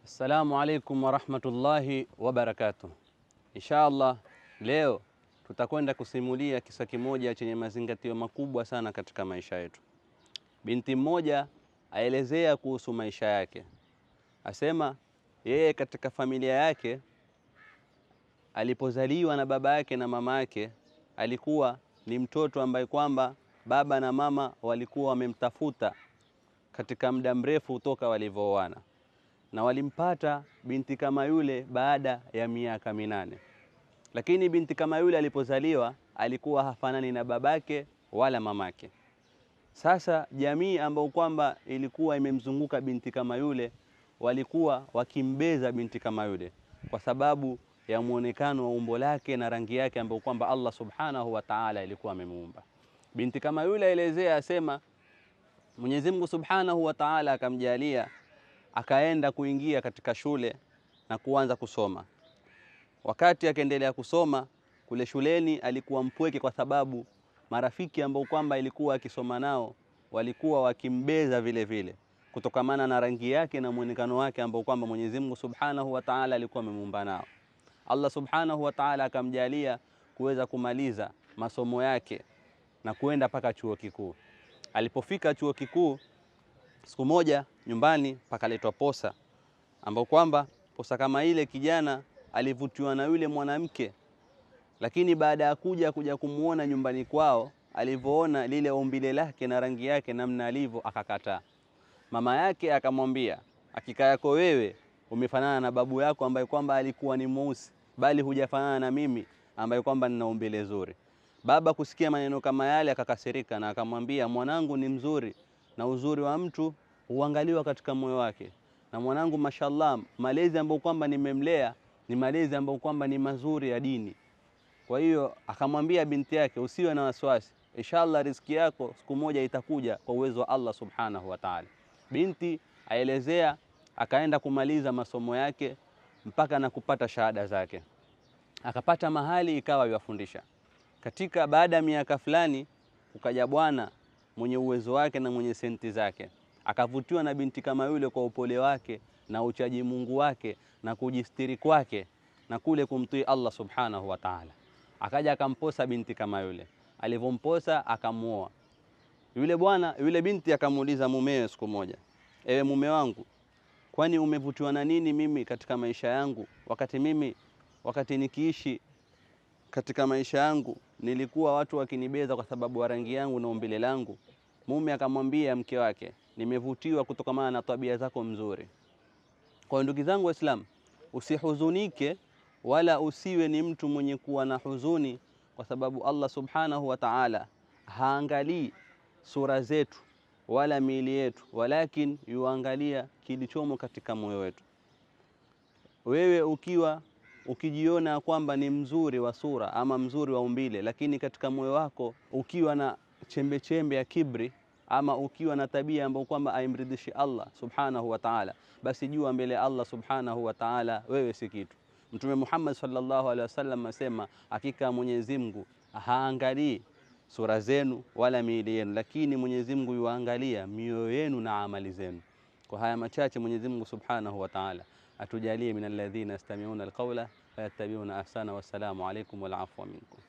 Assalamu alaikum warahmatullahi wabarakatuh. Inshallah leo tutakwenda kusimulia kisa kimoja chenye mazingatio makubwa sana katika maisha yetu. Binti mmoja aelezea kuhusu maisha yake. Asema yeye katika familia yake alipozaliwa na baba yake na mama yake alikuwa ni mtoto ambaye kwamba baba na mama walikuwa wamemtafuta katika muda mrefu kutoka walivooana, na walimpata binti kama yule baada ya miaka 8. Lakini binti kama yule alipozaliwa alikuwa hafanani na babake wala mamake. Sasa jamii ambao kwamba ilikuwa imemzunguka binti kama yule walikuwa wakimbeza binti kama yule kwa sababu ya muonekano wa umbo lake na rangi yake ambao kwamba Allah subhanahu wa ta'ala ilikuwa amemuumba. Binti kama yule aelezea, asema Mwenyezi Mungu subhanahu wa ta'ala akamjalia akaenda kuingia katika shule na kuanza kusoma. Wakati akaendelea kusoma kule shuleni alikuwa mpweke kwa sababu marafiki ambao kwamba ilikuwa akisoma nao walikuwa wakimbeza vile vile kutokamana na rangi yake na muonekano wake ambao kwamba Mwenyezi Mungu subhanahu wa ta'ala alikuwa amemuumba nao. Allah subhanahu wa ta'ala akamjalia kuweza kumaliza masomo yake na kuenda paka chuo kikuu. Alipofika chuo kikuu, siku moja nyumbani pakaletwa posa ambao kwamba posa kama ile kijana alivutiwa na yule mwanamke, lakini baada ya kuja kumuona nyumbani kwao, alivyoona lile umbile lake na rangi yake namna alivyo akakataa. Mama yake akamwambia, hakika yako wewe umefanana na babu yako ambaye kwamba alikuwa ni mweusi, bali hujafanana na mimi ambaye kwamba nina umbile zuri. Baba kusikia maneno kama yale akakasirika na akamwambia, mwanangu ni mzuri na uzuri wa mtu huangaliwa katika moyo wake, na mwanangu mashallah malezi ambayo kwamba nimemlea ni malezi ambayo kwamba ni mazuri ya dini. Kwa hiyo akamwambia binti yake, usiwe na wasiwasi, inshallah riziki yako siku moja itakuja kwa uwezo wa Allah subhanahu wa ta'ala. Binti aelezea akaenda kumaliza masomo yake mpaka na kupata shahada zake, akapata mahali ikawa yafundisha. Katika baada ya miaka fulani ukaja bwana mwenye uwezo wake na mwenye senti zake, akavutiwa na binti kama yule kwa upole wake na uchaji Mungu wake na kujistiri kwake na kule kumtii Allah subhanahu wa ta'ala. Akaja akamposa binti kama yule, alivomposa akamuoa. Yule binti akamuuliza mumewe siku moja, ewe mume wangu, kwani umevutiwa na nini mimi katika maisha yangu, wakati nikiishi katika maisha yangu nilikuwa watu wakinibeza kwa sababu wa rangi yangu na umbile langu? Mume akamwambia mke wake, nimevutiwa kutokana na tabia zako mzuri. Kwa ndugu zangu Waislamu, usihuzunike wala usiwe ni mtu mwenye kuwa na huzuni, kwa sababu Allah subhanahu wa ta'ala haangalii sura zetu wala miili yetu, walakin yuangalia kilichomo katika moyo wetu. Wewe ukijiona kwamba ni mzuri wa sura ama mzuri wa umbile, lakini katika moyo wako ukiwa na chembe chembe ya kibri ama ukiwa na tabia ambayo kwamba haimridhishi Allah subhanahu wa ta'ala, basi jua mbele Allah subhanahu wa ta'ala wewe si kitu. Mtume Muhammad sallallahu alaihi wasallam asema, hakika Mwenyezi Mungu haangalii sura zenu wala miili yenu, lakini Mwenyezi Mungu yuangalia mioyo yenu na amali zenu. Kwa haya machache Mwenyezi Mungu subhanahu wa ta'ala atujalie min alladhina yastami'una alqawla fayattabi'una ahsana. Wassalamu alaykum wal afwa minkum.